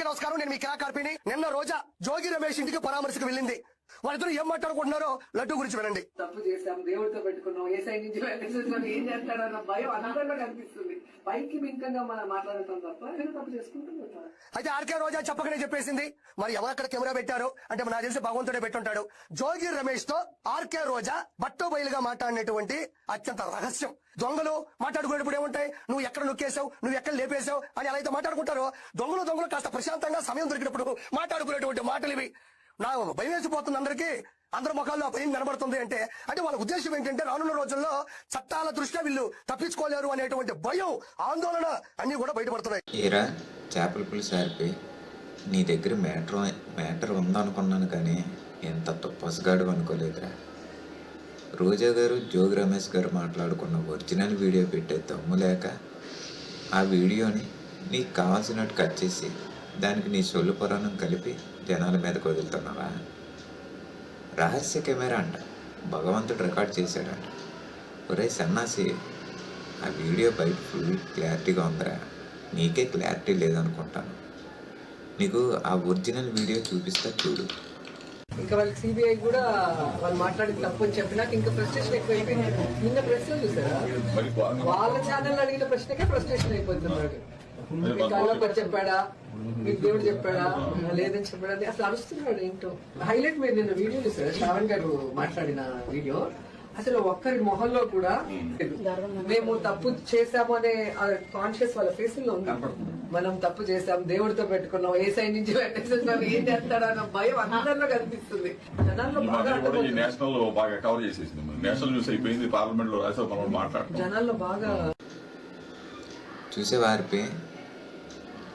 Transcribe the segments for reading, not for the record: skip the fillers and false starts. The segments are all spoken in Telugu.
నమస్కారం, నేను మీ కళాకార్పిని. నిన్న రోజా జోగి రమేష్ ఇంటికి పరామర్శకు వెళ్ళింది. వాళ్ళిద్దరు ఏం మాట్లాడుకుంటున్నారో లడ్డు గురించి వినండి. తప్పు చేశాం, దేవుడితో పెట్టుకున్నాం, ఏ సైడ్ నుంచి ఏం చేస్తాడన్న భయం అందరిలో కనిపిస్తుంది. పైకి బింకంగా మనం మాట్లాడటం తప్ప నేను తప్పు చేసుకుంటున్నాను. అయితే ఆర్కే రోజా చెప్పకనే చెప్పేసింది. మరి ఎవరక్కడ కెమెరా పెట్టారు అంటే నాకు తెలిసి భగవంతుడే పెట్టుంటాడు. జోగి రమేష్ తో ఆర్కే రోజా బట్టు బయలుగా మాట్లాడినటువంటి అత్యంత రహస్యం. దొంగలు మాట్లాడుకునేటప్పుడు ఏముంటాయి, నువ్వు ఎక్కడ నొక్కేసావు, నువ్వు ఎక్కడ లేపేశావు అని ఎలా అయితే మాట్లాడుకుంటారో, దొంగలు కాస్త ప్రశాంతంగా సమయం దొరికినప్పుడు మాట్లాడుకునేటువంటి మాటలు ఇవి. నా భయం వేసిపోతుంది అందరికీ. అందరి ముఖాల్లో భయం కనబడుతుంది అంటే వాళ్ళ ఉద్దేశం ఏంటంటే రానున్న రోజుల్లో చట్టాల దృష్ట్యా వీళ్ళు తప్పించుకోలేరు అనేటువంటి భయం, ఆందోళన అన్ని కూడా బయటపడుతున్నాయి. ఏరా చేపల పులుసు ఆరిపోయి నీ దగ్గర మ్యాటర్ ఉందనుకున్నాను, కానీ ఎంత పసుగాడు అనుకోలేదురా. రోజా గారు జోగి రమేష్ గారు మాట్లాడుకున్న ఒరిజినల్ వీడియో పెట్టే దమ్ము లేక ఆ వీడియోని నీకు కావాల్సినట్టు కట్ చేసి దానికి నీ సొల్లు పురాణం కలిపి జనాల మీదకి వదులుతున్నావా? రహస్య కెమెరా అంట, భగవంతుడు రికార్డ్ చేశాడంట. ఒరే సన్నాసి, ఆ వీడియో బయట ఫుల్ క్లారిటీగా ఉందిరా. నీకే క్లారిటీ లేదనుకుంటాను. నీకు ఆ ఒరిజినల్ వీడియో చూపిస్తా చూడు. ఇంకా వాళ్ళకి సిబిఐ కూడా వాళ్ళు మాట్లాడి తప్పు అని చెప్పినాక ఇంకా ఫ్రస్ట్రేషన్ ఎక్కువైపోయింది. నిన్న ప్రశ్న చూసారా, వాళ్ళ ఛానల్ అడిగిన ప్రశ్నకే ఫ్రస్ట్రేషన్ అయిపోతున్నాడు. మీకు చెప్పాడా, మీకు దేవుడు చెప్పాడా, లేదని చెప్పాడా, అసలు అరుస్తున్నాడు. ఏంటో హైలైట్ మీరు నిన్న వీడియో చూసారా, శ్రావణ్ గారు మాట్లాడిన వీడియో. అసలు ఒక్కరి మొహంలో కూడా మేము తప్పు చేశాము అనే కాన్షియస్ వాళ్ళ ఫేసుల్లో ఉంది. మనం తప్పు చేశాం, దేవుడితో పెట్టుకున్నాం, ఏ సైడ్ నుంచి పెట్టేస్తున్నాం, ఏం చేస్తాడన్న భయం అందరిలో కనిపిస్తుంది. జనాల్లో బాగా కవర్ చేసేసింది. నేషనల్ న్యూస్ అయిపోయింది, పార్లమెంట్ లో జనాల్లో బాగా చూసేవారిపై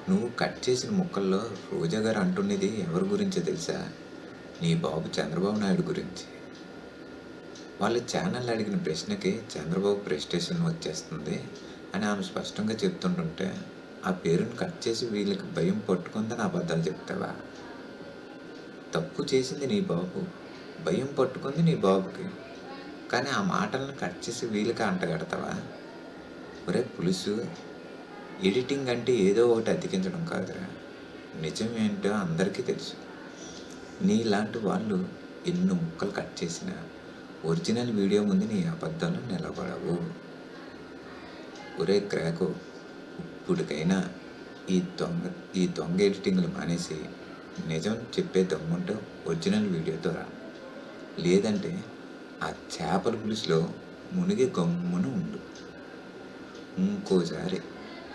నువ్వు కట్ చేసిన ముక్కల్లో రోజా గారు అంటున్నది ఎవరి గురించో తెలుసా? నీ బాబు చంద్రబాబు నాయుడు గురించి. వాళ్ళ ఛానల్ అడిగిన ప్రశ్నకి చంద్రబాబు ప్రెస్టేషన్ వచ్చేస్తుంది అని ఆమె స్పష్టంగా చెప్తుంటుంటే ఆ పేరును కట్ చేసి వీళ్ళకి భయం పట్టుకుందని అబద్ధాలు చెప్తావా? తప్పు చేసింది నీ బాబు, భయం పట్టుకుంది నీ బాబుకి, కానీ ఆ మాటలను కట్ చేసి వీళ్ళకి అంటగడతావా? ఒరే పులుసు, ఎడిటింగ్ అంటే ఏదో ఒకటి అతికించడం కాదురా. నిజం ఏంటో అందరికీ తెలుసు. నీలాంటి వాళ్ళు ఎన్నో ముక్కలు కట్ చేసినా ఒరిజినల్ వీడియో ముందు నీ అబద్ధాలు నిలబడవు. ఒరే క్రాకో, ఇప్పటికైనా ఈ దొంగ ఎడిటింగ్లు మానేసి నిజం చెప్పే దమ్ముంటే ఒరిజినల్ వీడియోతో రా. లేదంటే ఆ చేపల పులుసులో మునిగి గమ్మున ఉండు. ఇంకోసారి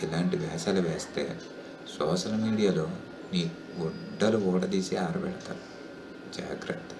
ఇలాంటి వేషాలు వేస్తే సోషల్ మీడియాలో నీ గుడ్డలు ఊడదీసి ఆరబెడతారు. జాగ్రత్త.